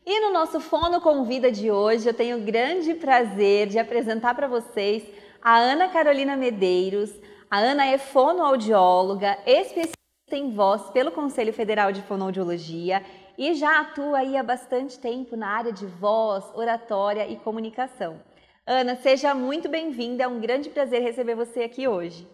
E no nosso Fono Convida de hoje, eu tenho o grande prazer de apresentar para vocês a Ana Carolina Medeiros. A Ana é fonoaudióloga, especialista em voz pelo Conselho Federal de Fonoaudiologia e já atua aí há bastante tempo na área de voz, oratória e comunicação. Ana, seja muito bem-vinda, é um grande prazer receber você aqui hoje.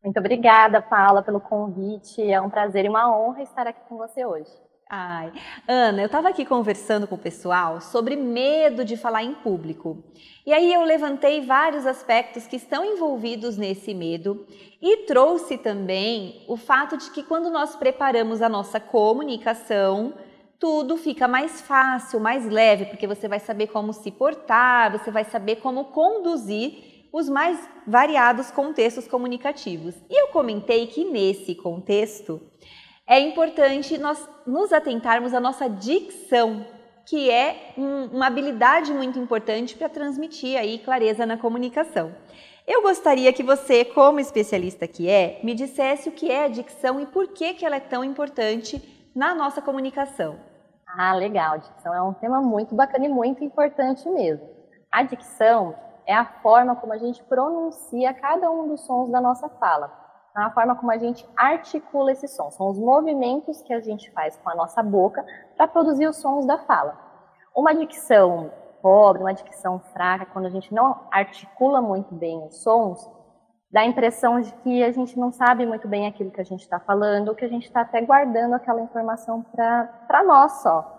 Muito obrigada, Paula, pelo convite. É um prazer e uma honra estar aqui com você hoje. Ai, Ana, eu estava aqui conversando com o pessoal sobre medo de falar em público. E aí eu levantei vários aspectos que estão envolvidos nesse medo e trouxe também o fato de que quando nós preparamos a nossa comunicação, tudo fica mais fácil, mais leve, porque você vai saber como se portar, você vai saber como conduzir os mais variados contextos comunicativos. E eu comentei que nesse contexto é importante nós nos atentarmos à nossa dicção, que é uma habilidade muito importante para transmitir aí clareza na comunicação. Eu gostaria que você, como especialista que é, me dissesse o que é a dicção e por que ela é tão importante na nossa comunicação. Ah, legal. A dicção é um tema muito bacana e muito importante mesmo. A dicção é a forma como a gente pronuncia cada um dos sons da nossa fala. É a forma como a gente articula esses sons. São os movimentos que a gente faz com a nossa boca para produzir os sons da fala. Uma dicção pobre, uma dicção fraca, quando a gente não articula muito bem os sons, dá a impressão de que a gente não sabe muito bem aquilo que a gente está falando, ou que a gente está até guardando aquela informação para nós só.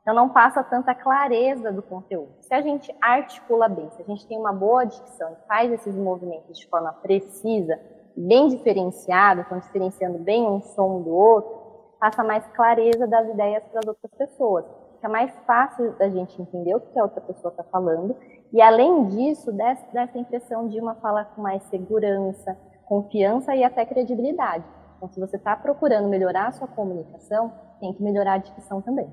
Então não passa tanta clareza do conteúdo. Se a gente articula bem, se a gente tem uma boa dicção e faz esses movimentos de forma precisa, bem diferenciado, estão diferenciando bem um som do outro, passa mais clareza das ideias para as outras pessoas. Fica mais fácil da gente entender o que a outra pessoa está falando e, além disso, dá essa impressão de uma fala com mais segurança, confiança e até credibilidade. Então, se você está procurando melhorar a sua comunicação, tem que melhorar a dicção também.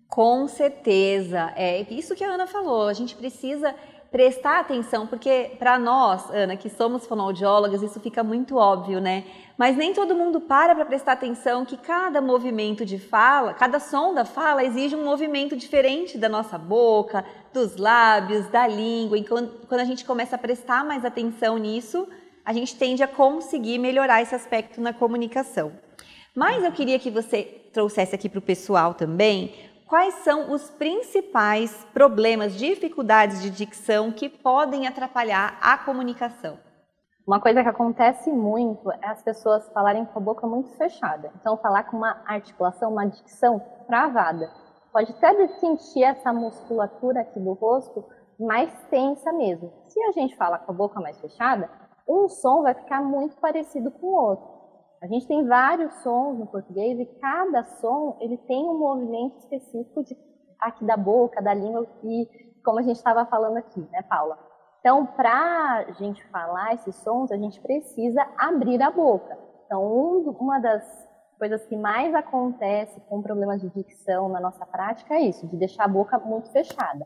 Com certeza, é isso que a Ana falou, a gente precisa prestar atenção, porque para nós, Ana, que somos fonoaudiólogas, isso fica muito óbvio, né? Mas nem todo mundo para prestar atenção que cada movimento de fala, cada som da fala exige um movimento diferente da nossa boca, dos lábios, da língua. E quando a gente começa a prestar mais atenção nisso, a gente tende a conseguir melhorar esse aspecto na comunicação. Mas eu queria que você trouxesse aqui para o pessoal também quais são os principais problemas, dificuldades de dicção que podem atrapalhar a comunicação? Uma coisa que acontece muito é as pessoas falarem com a boca muito fechada. Então, falar com uma articulação, uma dicção travada. Pode até sentir essa musculatura aqui do rosto mais tensa mesmo. Se a gente fala com a boca mais fechada, um som vai ficar muito parecido com o outro. A gente tem vários sons no português e cada som ele tem um movimento específico aqui da boca, da língua e como a gente estava falando aqui, né, Paula? Então, para a gente falar esses sons, a gente precisa abrir a boca. Então, uma das coisas que mais acontece com problemas de dicção na nossa prática é isso, de deixar a boca muito fechada.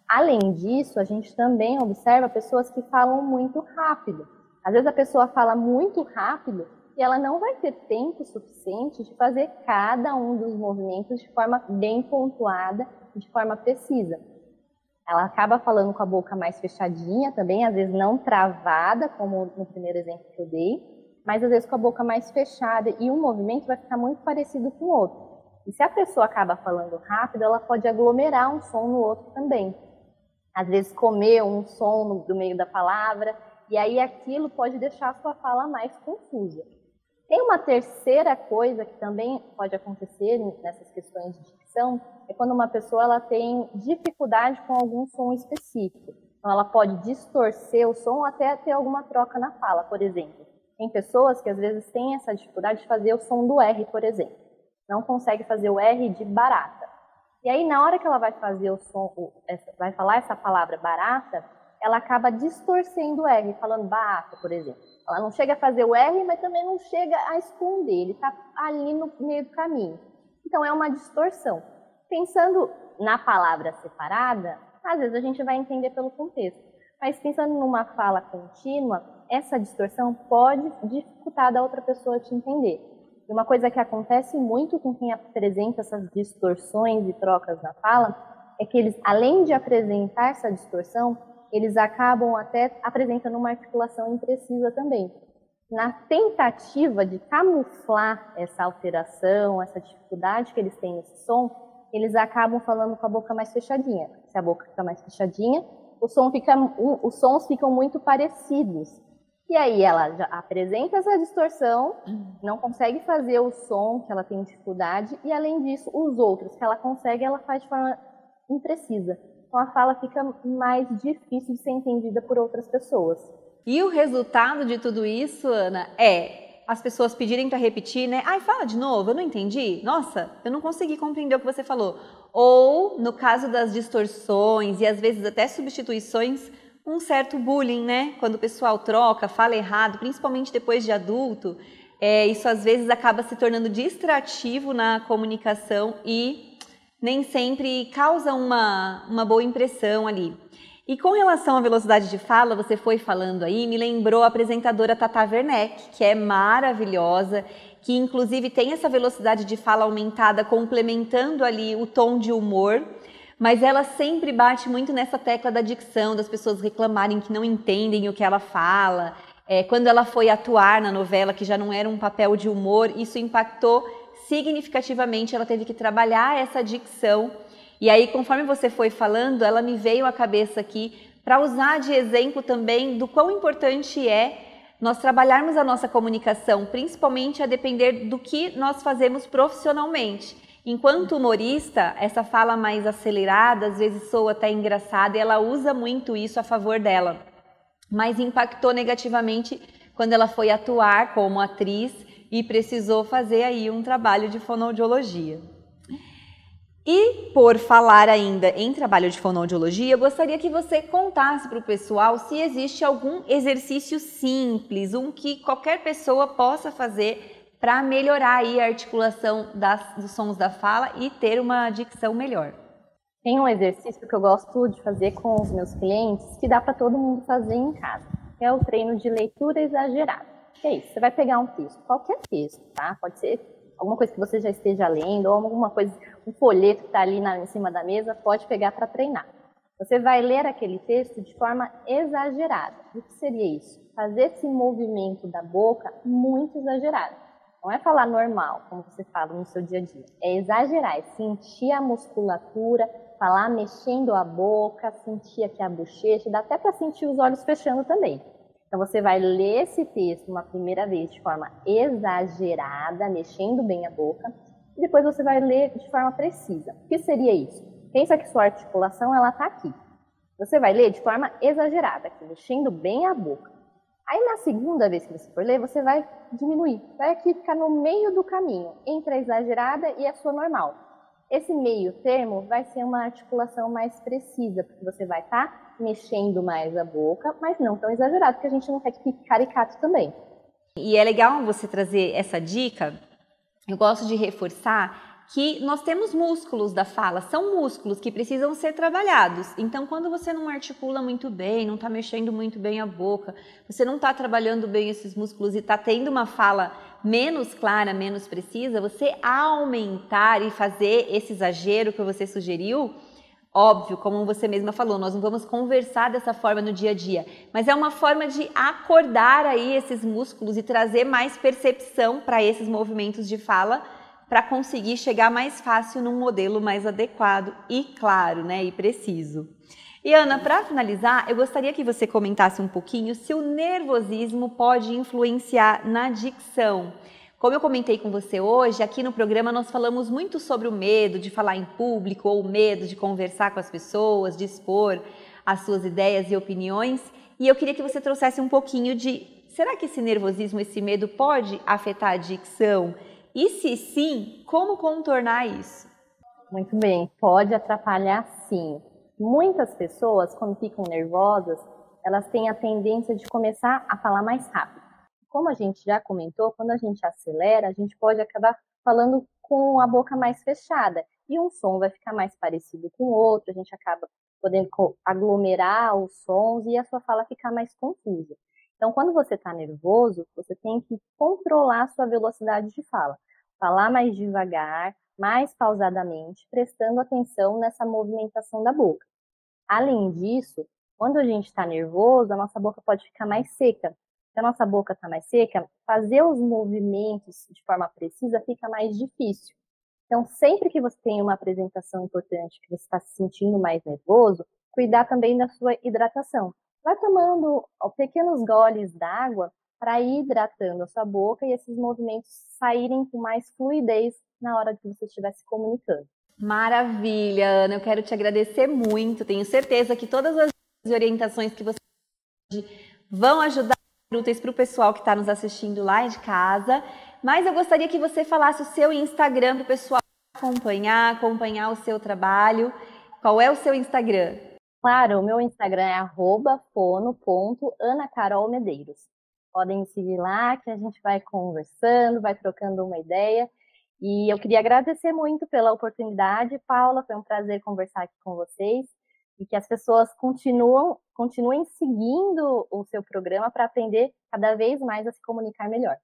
Além disso, a gente também observa pessoas que falam muito rápido. Às vezes a pessoa fala muito rápido e ela não vai ter tempo suficiente de fazer cada um dos movimentos de forma bem pontuada e de forma precisa. Ela acaba falando com a boca mais fechadinha também, às vezes não travada, como no primeiro exemplo que eu dei, mas às vezes com a boca mais fechada e um movimento vai ficar muito parecido com o outro. E se a pessoa acaba falando rápido, ela pode aglomerar um som no outro também. Às vezes comer um som do meio da palavra, e aí aquilo pode deixar a sua fala mais confusa. Tem uma terceira coisa que também pode acontecer nessas questões de dicção, é quando uma pessoa ela tem dificuldade com algum som específico. Então ela pode distorcer o som até ter alguma troca na fala, por exemplo. Tem pessoas que às vezes têm essa dificuldade de fazer o som do R, por exemplo. Não consegue fazer o R de barata. E aí na hora que ela vai fazer o som, vai falar essa palavra barata, ela acaba distorcendo o R, falando barata, por exemplo. Ela não chega a fazer o R, mas também não chega a esconder, ele está ali no meio do caminho. Então é uma distorção. Pensando na palavra separada, às vezes a gente vai entender pelo contexto. Mas pensando numa fala contínua, essa distorção pode dificultar da outra pessoa te entender. E uma coisa que acontece muito com quem apresenta essas distorções e trocas na fala é que eles, além de apresentar essa distorção, eles acabam até apresentando uma articulação imprecisa também. Na tentativa de camuflar essa alteração, essa dificuldade que eles têm nesse som, eles acabam falando com a boca mais fechadinha. Se a boca fica mais fechadinha, os sons ficam muito parecidos. E aí ela já apresenta essa distorção, não consegue fazer o som que ela tem dificuldade, e além disso, os outros que ela consegue, ela faz de forma imprecisa. Então a fala fica mais difícil de ser entendida por outras pessoas. E o resultado de tudo isso, Ana, é as pessoas pedirem para repetir, né? Ai, fala de novo, eu não entendi. Nossa, eu não consegui compreender o que você falou. Ou, no caso das distorções e às vezes até substituições, um certo bullying, né? Quando o pessoal troca, fala errado, principalmente depois de adulto, isso às vezes acaba se tornando distrativo na comunicação e nem sempre causa uma boa impressão ali. E com relação à velocidade de fala, você foi falando aí, me lembrou a apresentadora Tata Werneck, que é maravilhosa, que inclusive tem essa velocidade de fala aumentada, complementando ali o tom de humor, mas ela sempre bate muito nessa tecla da dicção, das pessoas reclamarem que não entendem o que ela fala. Quando ela foi atuar na novela, que já não era um papel de humor, isso impactou significativamente, ela teve que trabalhar essa dicção. E aí, conforme você foi falando, ela me veio à cabeça aqui para usar de exemplo também do quão importante é nós trabalharmos a nossa comunicação, principalmente a depender do que nós fazemos profissionalmente. Enquanto humorista, essa fala mais acelerada, às vezes soa até engraçada, e ela usa muito isso a favor dela. Mas impactou negativamente quando ela foi atuar como atriz e precisou fazer aí um trabalho de fonoaudiologia. E por falar ainda em trabalho de fonoaudiologia, eu gostaria que você contasse para o pessoal se existe algum exercício simples, um que qualquer pessoa possa fazer para melhorar aí a articulação dos sons da fala e ter uma dicção melhor. Tem um exercício que eu gosto de fazer com os meus clientes, que dá para todo mundo fazer em casa, que é o treino de leitura exagerada. Que é isso, você vai pegar um texto, qualquer texto, tá? Pode ser alguma coisa que você já esteja lendo, ou alguma coisa, um folheto que está ali em cima da mesa, pode pegar para treinar. Você vai ler aquele texto de forma exagerada. O que seria isso? Fazer esse movimento da boca muito exagerado. Não é falar normal, como você fala no seu dia a dia. É exagerar, é sentir a musculatura, falar mexendo a boca, sentir aqui a bochecha, dá até para sentir os olhos fechando também. Então você vai ler esse texto uma primeira vez de forma exagerada, mexendo bem a boca, e depois você vai ler de forma precisa. O que seria isso? Pensa que sua articulação ela está aqui. Você vai ler de forma exagerada, aqui, mexendo bem a boca. Aí na segunda vez que você for ler, você vai diminuir. Vai aqui ficar no meio do caminho, entre a exagerada e a sua normal. Esse meio termo vai ser uma articulação mais precisa, porque você vai estar mexendo mais a boca, mas não tão exagerado, porque a gente não quer que fique caricato também. E é legal você trazer essa dica. Eu gosto de reforçar que nós temos músculos da fala, são músculos que precisam ser trabalhados. Então, quando você não articula muito bem, não está mexendo muito bem a boca, você não está trabalhando bem esses músculos e está tendo uma fala menos clara, menos precisa, você aumentar e fazer esse exagero que você sugeriu, óbvio, como você mesma falou, nós não vamos conversar dessa forma no dia a dia, mas é uma forma de acordar aí esses músculos e trazer mais percepção para esses movimentos de fala, para conseguir chegar mais fácil num modelo mais adequado e claro, né, e preciso. E Ana, para finalizar, eu gostaria que você comentasse um pouquinho se o nervosismo pode influenciar na dicção. Como eu comentei com você hoje, aqui no programa nós falamos muito sobre o medo de falar em público ou o medo de conversar com as pessoas, de expor as suas ideias e opiniões. E eu queria que você trouxesse um pouquinho de, será que esse nervosismo, esse medo pode afetar a dicção? E se sim, como contornar isso? Muito bem, pode atrapalhar sim. Muitas pessoas, quando ficam nervosas, elas têm a tendência de começar a falar mais rápido. Como a gente já comentou, quando a gente acelera, a gente pode acabar falando com a boca mais fechada. E um som vai ficar mais parecido com o outro, a gente acaba podendo aglomerar os sons e a sua fala ficar mais confusa. Então, quando você está nervoso, você tem que controlar a sua velocidade de fala. Falar mais devagar, mais pausadamente, prestando atenção nessa movimentação da boca. Além disso, quando a gente está nervoso, a nossa boca pode ficar mais seca. Se a nossa boca está mais seca, fazer os movimentos de forma precisa fica mais difícil. Então, sempre que você tem uma apresentação importante, que você está se sentindo mais nervoso, cuidar também da sua hidratação. Vai tomando pequenos goles d'água para ir hidratando a sua boca e esses movimentos saírem com mais fluidez na hora que você estiver se comunicando. Maravilha, Ana, eu quero te agradecer muito. Tenho certeza que todas as orientações que você vão ajudar úteis para o pessoal que está nos assistindo lá de casa. Mas eu gostaria que você falasse o seu Instagram para o pessoal acompanhar o seu trabalho. Qual é o seu Instagram? Claro, o meu Instagram é @fono.anacarolmedeiros. Podem me seguir lá que a gente vai conversando, vai trocando uma ideia. E eu queria agradecer muito pela oportunidade, Paula, foi um prazer conversar aqui com vocês e que as pessoas continuem seguindo o seu programa para aprender cada vez mais a se comunicar melhor.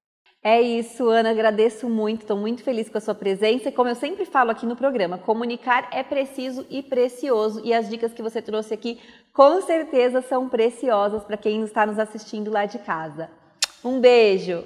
É isso, Ana, agradeço muito, estou muito feliz com a sua presença e como eu sempre falo aqui no programa, comunicar é preciso e precioso e as dicas que você trouxe aqui com certeza são preciosas para quem está nos assistindo lá de casa. Um beijo!